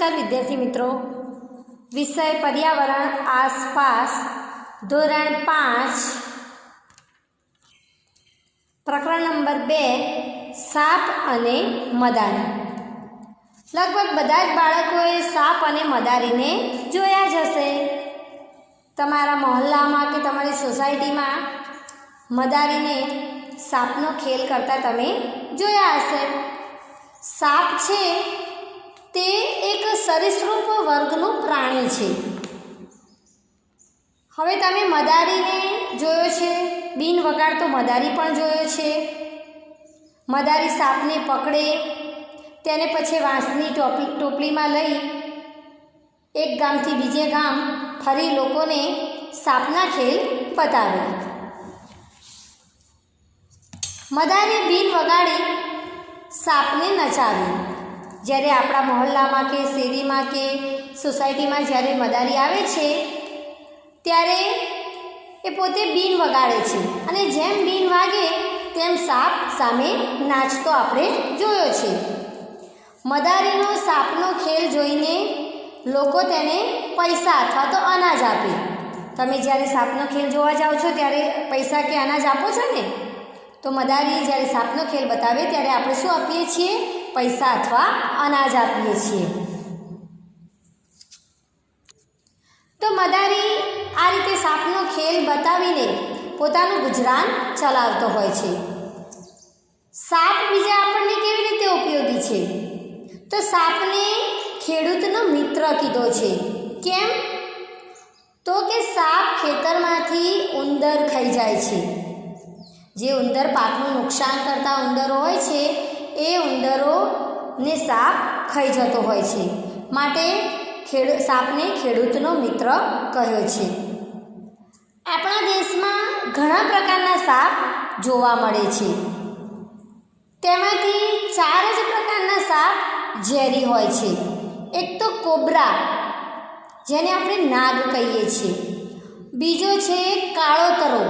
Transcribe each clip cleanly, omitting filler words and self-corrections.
નમસ્કાર વિદ્યાર્થી મિત્રો, વિષય પર્યાવરણ આસપાસ ધોરણ 5 પ્રકરણ નંબર 2 સાપ અને મદારી. લગભગ બધા જ બાળકોએ સાપ અને મદારીને જોયા જ હશે. તમારા મહોલ્લામાં કે તમારી સોસાયટીમાં મદારીને સાપનો ખેલ કરતા તમે જોયા હશે. સાપ છે તે એક સરીસૃપ વર્ગનું પ્રાણી છે. હવે તમે મદારીને જોયો છે, બિન વગાડતો મદારી પણ જોયો છે. મદારી સાપને પકડે, તેને પછી વાંસની ટોપલીમાં લઈ એક ગામથી બીજે ગામ ફરી લોકોને સાપના ખેલ બતાવે. મદારી બિન વગાડી સાપને નચાવી. જ્યારે આપણા મહોલ્લામાં કે શેરીમાં કે સોસાયટીમાં જ્યારે મદારી આવે છે ત્યારે એ પોતે બીન વગાડે છે અને જેમ બીન વાગે તેમ સાપ સામે નાચતો આપણે જોયો છે. મદારીનો સાપનો ખેલ જોઈને લોકો તેને પૈસા અથવા તો અનાજ આપે. તમે જ્યારે સાપનો ખેલ જોવા જાઓ છો ત્યારે પૈસા કે અનાજ આપો છો ને, તો મદારી જ્યારે સાપનો ખેલ બતાવે ત્યારે આપણે શું આપીએ છીએ? પૈસા અથવા અનાજ આપીએ છીએ. તો મદારી આ રીતે સાપનો ખેલ બતાવીને પોતાનું ગુજરાન ચલાવતો હોય છે. સાપ બીજા આપણને કેવી રીતે ઉપયોગી છે? તો સાપને ખેડૂતનો મિત્ર કીધો છે. કેમ? તો કે સાપ ખેતરમાંથી ઉંદર ખાઈ જાય છે. જે ઉંદર પાકનું નુકસાન કરતા ઉંદરો હોય છે એ ઉંદરોને સાપ ખાઈ જતો હોય છે. માટે સાપને ખેડૂતનો મિત્ર કહ્યો છે. આપણા દેશમાં ઘણા પ્રકારના સાપ જોવા મળે છે. તેમાંથી 4 જ પ્રકારના સાપ ઝેરી હોય છે. એક તો કોબરા, જેને આપણે નાગ કહીએ છીએ. બીજો છે કાળોતરો.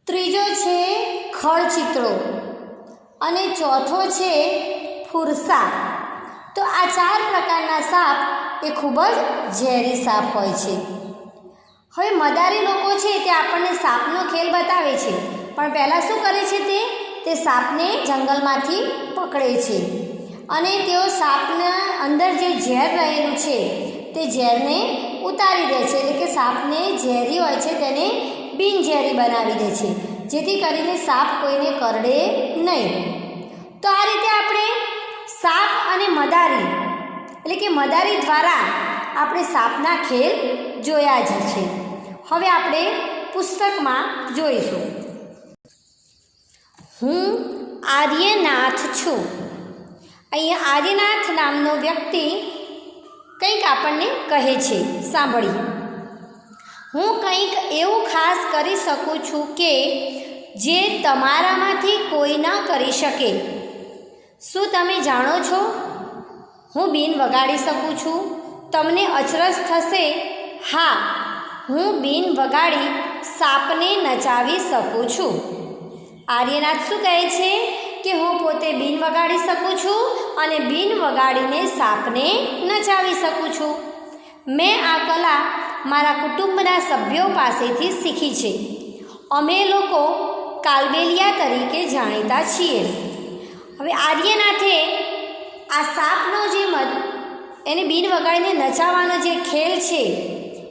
ત્રીજો છે ખળચિત્રો અને ચોથો છે ફુરસા. તો આ 4 પ્રકારના સાપ એ ખૂબ જ ઝેરી સાપ હોય છે. હવે મદારી લોકો છે તે આપણને સાપનો ખેલ બતાવે છે, પણ પહેલાં શું કરે છે? તે સાપને જંગલમાંથી પકડે છે અને તેઓ સાપના અંદર જે ઝેર રહેલું છે તે ઝેરને ઉતારી દે છે. એટલે કે સાપને ઝેરી હોય છે તેને બિનઝેરી બનાવી દે છે, જેથી કરીને સાપ કોઈને કરડે નહીં. તો આ રીતે આપણે સાપ અને મદારી એટલે કે મદારી દ્વારા આપણે સાપના ખેલ જોયા જ છે. હવે આપણે પુસ્તકમાં જોઈશું. હું આર્યનાથ છું. અહીંયા આર્યનાથ નામનો વ્યક્તિ કંઈક આપણને કહે છે, સાંભળીએ. હું કંઈક એવું ખાસ કરી શકું છું કે જે તમારામાંથી કોઈ ન કરી શકે. શું તમે જાણો છો? હું બીન વગાડી શકું છું. તમને અચરજ થશે. હા, હું બીન વગાડી સાપને નચાવી શકું છું. આર્યનાથ શું કહે છે કે હું પોતે બીન વગાડી શકું છું અને બીન વગાડીને સાપને નચાવી શકું છું. મેં આ કલા મારા કુટુંબના સભ્યો પાસેથી શીખી છે. અમે લોકો કાલબેલિયા તરીકે જાણીતા છીએ. હવે આર્યનાથે આ સાપનો એને બીન વગાડીને નચાવવાનો જે ખેલ છે,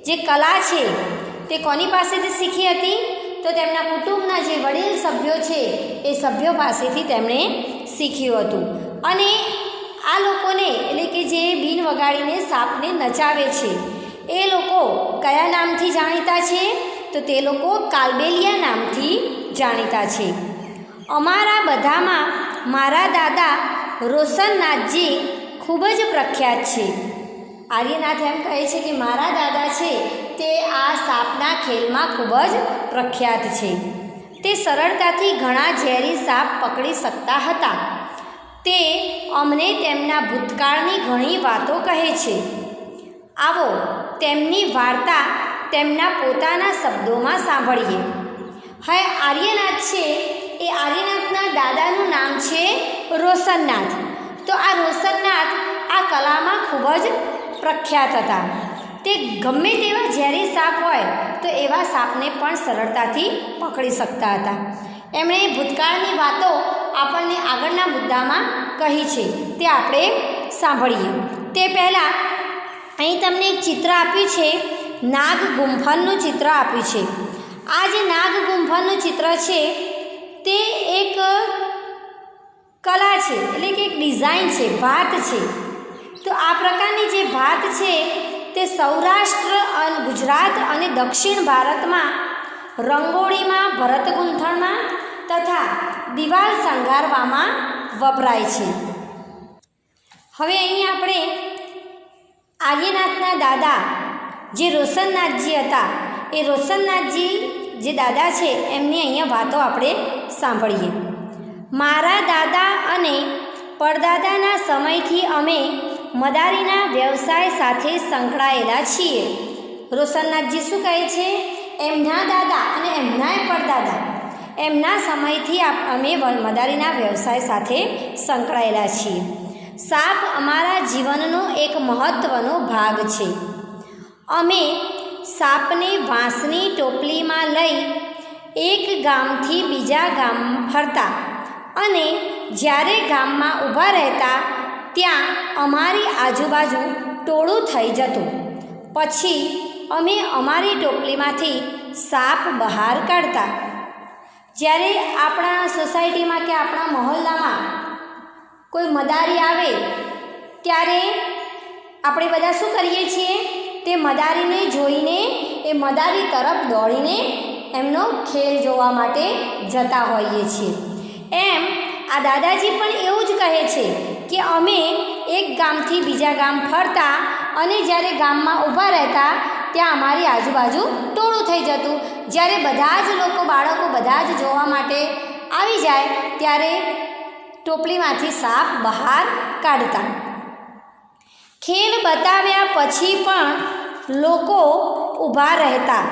જે કલા છે, તે કોની પાસેથી શીખી હતી? તો તેમના કુટુંબના જે વડીલ સભ્યો છે એ સભ્યો પાસેથી તેમણે શીખ્યું હતું. અને આ લોકોને એટલે કે જે બીન વગાડીને સાપને નચાવે છે એ લોકો કયા નામથી જાણીતા છે? તો તે લોકો કાલબેલિયા નામથી જાણીતા છે. અમારા બધામાં મારા દાદા રોશનનાથજી ખૂબ જ પ્રખ્યાત છે. આર્યનાથ એમ કહે છે કે મારા દાદા છે તે આ સાપના ખેલમાં ખૂબ જ પ્રખ્યાત છે. તે સરળતાથી ઘણા ઝેરી સાપ પકડી શકતા હતા. તે અમને તેમના ભૂતકાળની ઘણી વાતો કહે છે. આવો તેમની વાર્તા તેમના પોતાના શબ્દોમાં સાંભળીએ. હવે આર્યનાથ છે એ આર્યનાથના દાદાનું નામ છે રોશનનાથ. તો આ રોશનનાથ આ કલામાં ખૂબ જ પ્રખ્યાત હતા. તે ગમે તેવા ઝેરી સાપ હોય તો એવા સાપને પણ સરળતાથી પકડી શકતા હતા. એમણે ભૂતકાળની વાતો આપણને આગળના મુદ્દામાં કહી છે, તે આપણે સાંભળીએ. તે પહેલાં અહીં તમને એક ચિત્ર આપ્યું છે, નાગ ગુંફનનું ચિત્ર આપ્યું છે. આ જે નાગ ગુંફનનું ચિત્ર છે તે એક કલા છે, એટલે કે એક ડિઝાઇન છે, ભાત છે. તો આ પ્રકારની જે ભાત છે તે સૌરાષ્ટ્ર અને ગુજરાત અને દક્ષિણ ભારતમાં રંગોળીમાં, ભરતગૂંથણમાં તથા દિવાલ શણગારવામાં વપરાય છે. હવે અહીં આપણે આર્યનાથના દાદા જે રોશનનાથજી હતા, એ રોશનનાથજી જે દાદા છે એમની અહીંયા વાતો આપણે સાંભળીએ. મારા દાદા અને પરદાદાના સમયથી અમે મદારીના વ્યવસાય સાથે સંકળાયેલા છીએ. રોશનનાથજી શું કહે છે? એમના દાદા અને એમના પરદાદા એમના સમયથી અમે મદારીના વ્યવસાય સાથે સંકળાયેલા છીએ. સાપ અમારા જીવનનો એક મહત્ત્વનો ભાગ છે. અમે સાપને વાંસની ટોપલીમાં લઈ એક ગામથી બીજા ગામ ફરતા અને જ્યારે ગામમાં ઊભા રહેતા ત્યાં અમારી આજુબાજુ ટોળું થઈ જતું. પછી અમે અમારી ટોપલીમાંથી સાપ બહાર કાઢતા. જ્યારે આપણા સોસાયટીમાં કે આપણા મહોલ્લામાં કોઈ મદારી આવે ત્યારે આપણે બધા શું કરીએ છીએ? તે મદારીને જોઈને એ મદારી તરફ દોડીને એમનો ખેલ જોવા માટે જતા હોઈએ છીએ. એમ આ દાદાજી પણ એવું જ કહે છે કે અમે એક ગામથી બીજા ગામ ફરતા અને જ્યારે ગામમાં ઊભા રહેતા ત્યાં અમારી આજુબાજુ ટોળું થઈ જતું. જ્યારે બધા જ લોકો, બાળકો બધા જ જોવા માટે આવી જાય ત્યારે ટોપલીમાંથી સાપ બહાર કાઢતા. ખેલ બતાવ્યા પછી પણ લોકો ઊભા રહેતા.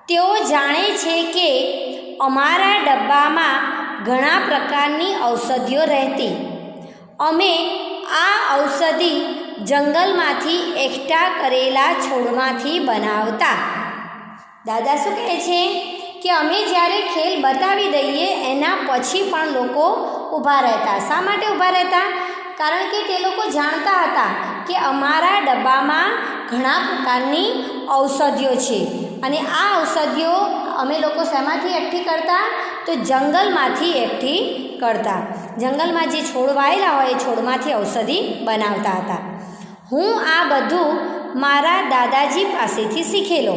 તેઓ જાણે છે કે અમારા ડબ્બામાં ઘણા પ્રકારની ઔષધિઓ રહેતી. અમે આ ઔષધિ જંગલમાંથી એકઠા કરેલા છોડમાંથી બનાવતા. દાદા શું કહે છે કે અમે જ્યારે ખેલ બતાવી દઈએ એના પછી પણ લોકો ઊભા રહેતા. શા માટે ઊભા રહેતા? કારણ કે તે લોકો જાણતા હતા કે અમારા ડબ્બામાં ઘણા પ્રકારની ઔષધિઓ છે અને આ ઔષધિઓ અમે લોકો શેમાંથી એકઠી કરતા? તો જંગલમાંથી એકઠી કરતા. જંગલમાં જે છોડ વાયેલા હોય એ છોડમાંથી ઔષધિ બનાવતા હતા. હું આ બધું મારા દાદાજી પાસેથી શીખેલો.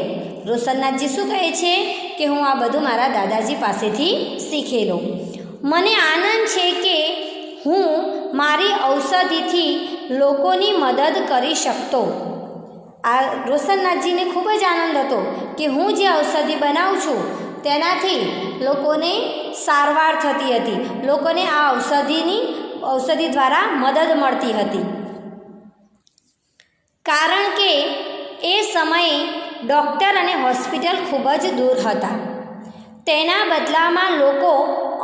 રોશનનાથજી શું કહે છે કે હું આ બધું મારા દાદાજી પાસેથી શીખેલો. મને આનંદ છે કે હું મારી ઔષધિથી લોકોની મદદ કરી શકતો. આ રોશનનાથજીને ખૂબ જ આનંદ હતો કે હું જે ઔષધિ બનાવું છું તેનાથી લોકોને સારવાર થતી હતી, લોકોને આ ઔષધિ દ્વારા મદદ મળતી હતી. કારણ કે એ સમયે ડૉક્ટર અને હોસ્પિટલ ખૂબ જ દૂર હતા. તેના બદલામાં લોકો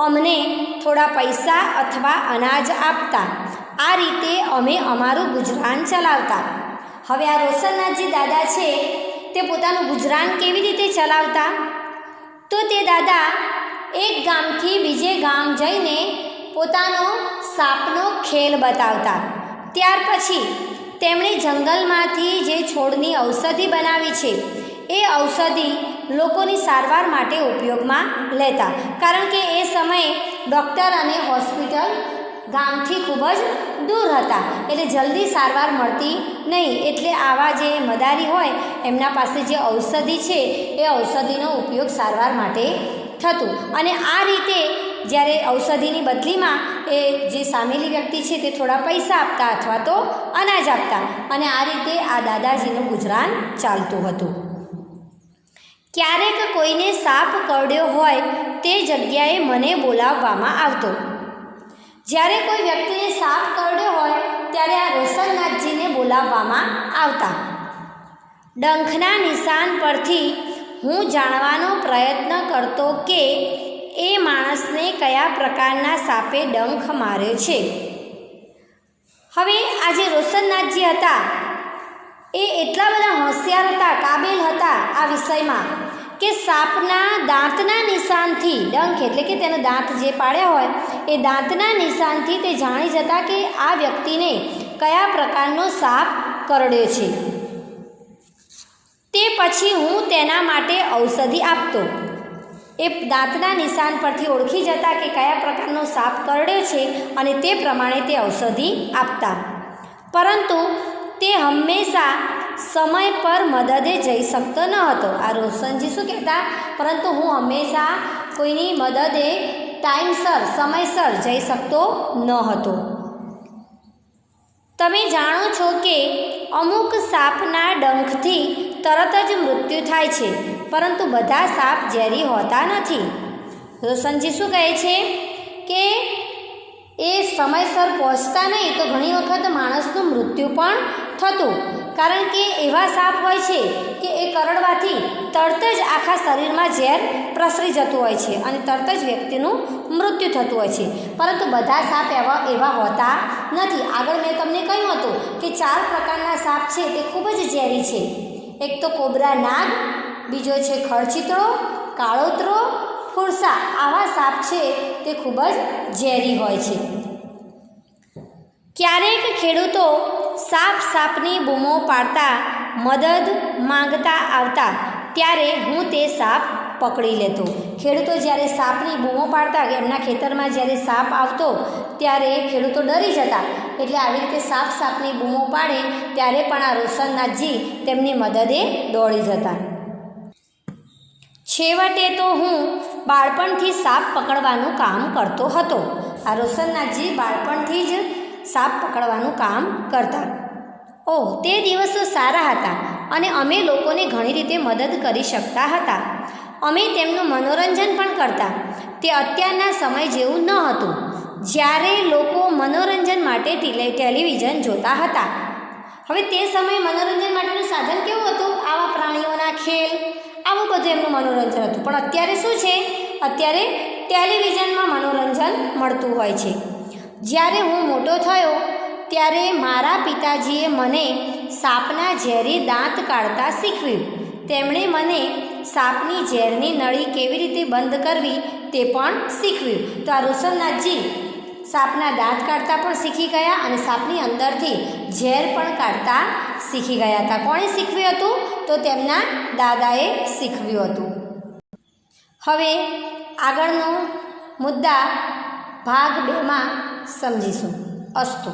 અમને થોડા પૈસા અથવા અનાજ આપતા. આ રીતે અમે અમારું ગુજરાન ચલાવતા. હવે આ રોશનનાથજી દાદા છે તે પોતાનું ગુજરાન કેવી રીતે ચલાવતા? તો તે દાદા એક ગામથી બીજે ગામ જઈને પોતાનો સાપનો ખેલ બતાવતા. ત્યાર પછી તેમણે જંગલમાંથી જે છોડની ઔષધિ બનાવી છે એ ઔષધિ લોકોની સારવાર માટે ઉપયોગમાં લેતા. કારણ કે એ સમયે ડૉક્ટર અને હોસ્પિટલ ગામથી ખૂબ જ દૂર હતા, એટલે જલ્દી સારવાર મળતી નહીં. એટલે આવા જે મદારી હોય એમના પાસે જે ઔષધિ છે એ ઔષધિનો ઉપયોગ સારવાર માટે થતું. અને આ રીતે જ્યારે ઔષધિની બદલીમાં એ જે સામેલી વ્યક્તિ છે તે થોડા પૈસા આપતા અથવા તો અનાજ આપતા અને આ રીતે આ દાદાજીનું ગુજરાન ચાલતું હતું. ક્યારેક કોઈને સાપ કરડ્યો હોય તે જગ્યાએ મને બોલાવવામાં આવતો. જ્યારે કોઈ વ્યક્તિને સાપ કરડ્યો હોય ત્યારે આ રોશનનાથજીને બોલાવવામાં આવતા. ડંખના નિશાન પરથી હું જાણવાનો પ્રયત્ન કરતો કે એ માણસને કયા પ્રકારના સાપે ડંખ માર્યો છે. હવે આ જે રોશનનાથજી હતા એ એટલા બધા હોશિયાર હતા, કાબેલ હતા આ વિષયમાં કે સાપના દાંતના નિશાનથી, ડંખ એટલે કે તેના દાંત જે પાડ્યા હોય એ દાંતના નિશાનથી તે જાણી જતા કે આ વ્યક્તિને કયા પ્રકારનો સાપ કરડ્યો છે. તે પછી હું તેના માટે ઔષધિ આપતો. એ દાંતના નિશાન પરથી ઓળખી જતા કે કયા પ્રકારનો સાપ કરડ્યો છે અને તે પ્રમાણે તે ઔષધિ આપતા. પરંતુ તે હંમેશા સમય પર મદદે જઈ શકતો ન હતો. આ રોશનજી શું કહેતા, પરંતુ હું હંમેશા કોઈની મદદે ટાઈમસર સમયસર જઈ શકતો ન હતો. તમે જાણો છો કે અમુક સાપના ડંખથી તરત જ મૃત્યુ થાય છે, પરંતુ બધા સાપ ઝેરી હોતા નથી. રોશનજી શું કહે છે કે એ સમયસર પહોંચતા નહીં તો ઘણી વખત માણસનું મૃત્યુ પણ થતું, કારણ કે એવા સાપ હોય છે કે એ કરડવાથી તરત જ આખા શરીરમાં ઝેર પ્રસરી જતું હોય છે અને તરત જ વ્યક્તિનું મૃત્યુ થતું હોય છે. પરંતુ બધા સાપ એવા હોતા નથી. આગળ મેં તમને કહ્યું હતું કે 4 પ્રકારના સાપ છે તે ખૂબ જ ઝેરી છે. એક તો કોબરા નાગ, બીજો છે ખડચિતળો, કાળોતરો, ફુરસા. આવા સાપ છે તે ખૂબ જ ઝેરી હોય છે. ક્યારેક ખેડૂતો સાપની બૂમો પાડતા મદદ માંગતા આવતા ત્યારે હું તે સાપ પકડી લેતો. ખેડૂતો જ્યારે સાપની બૂમો પાડતા, એમના ખેતરમાં જ્યારે સાપ આવતો ત્યારે ખેડૂતો ડરી જતા, એટલે આવી રીતે સાપની બૂમો પાડે ત્યારે પણ આ રોશનનાથજી તેમની મદદે દોડી જતા. છેવટે તો હું બાળપણથી સાપ પકડવાનું કામ કરતો હતો. આ રોશનનાથજી બાળપણથી જ સાપ પકડવાનું કામ કરતા. તે દિવસો સારા હતા અને અમે લોકોને ઘણી રીતે મદદ કરી શકતા હતા. અમે તેમનું મનોરંજન પણ કરતા. તે અત્યારના સમય જેવું ન હતું જ્યારે લોકો મનોરંજન માટે ટેલિવિઝન જોતા હતા. હવે તે સમયે મનોરંજન માટેનું સાધન કેવું હતું? આવા પ્રાણીઓના ખેલ, આવું બધું એમનું મનોરંજન હતું. પણ અત્યારે શું છે? અત્યારે ટેલિવિઝનમાં મનોરંજન મળતું હોય છે. જ્યારે હું મોટો થયો ત્યારે મારા પિતાજીએ મને સાપના ઝેરી દાંત કાઢતા શીખવ્યું. તેમણે મને સાપની ઝેરની નળી કેવી રીતે બંધ કરવી તે પણ શીખવ્યું. તો આ રોશનનાથજી સાપના દાંત કાઢતા પણ શીખી ગયા અને સાપની અંદરથી ઝેર પણ કાઢતા શીખી ગયા હતા. કોણે શીખવ્યું હતું? તો તેમના દાદાએ શીખવ્યું હતું. હવે આગળનો મુદ્દા ભાગ 2માં સમજીશું. અસ્તુ.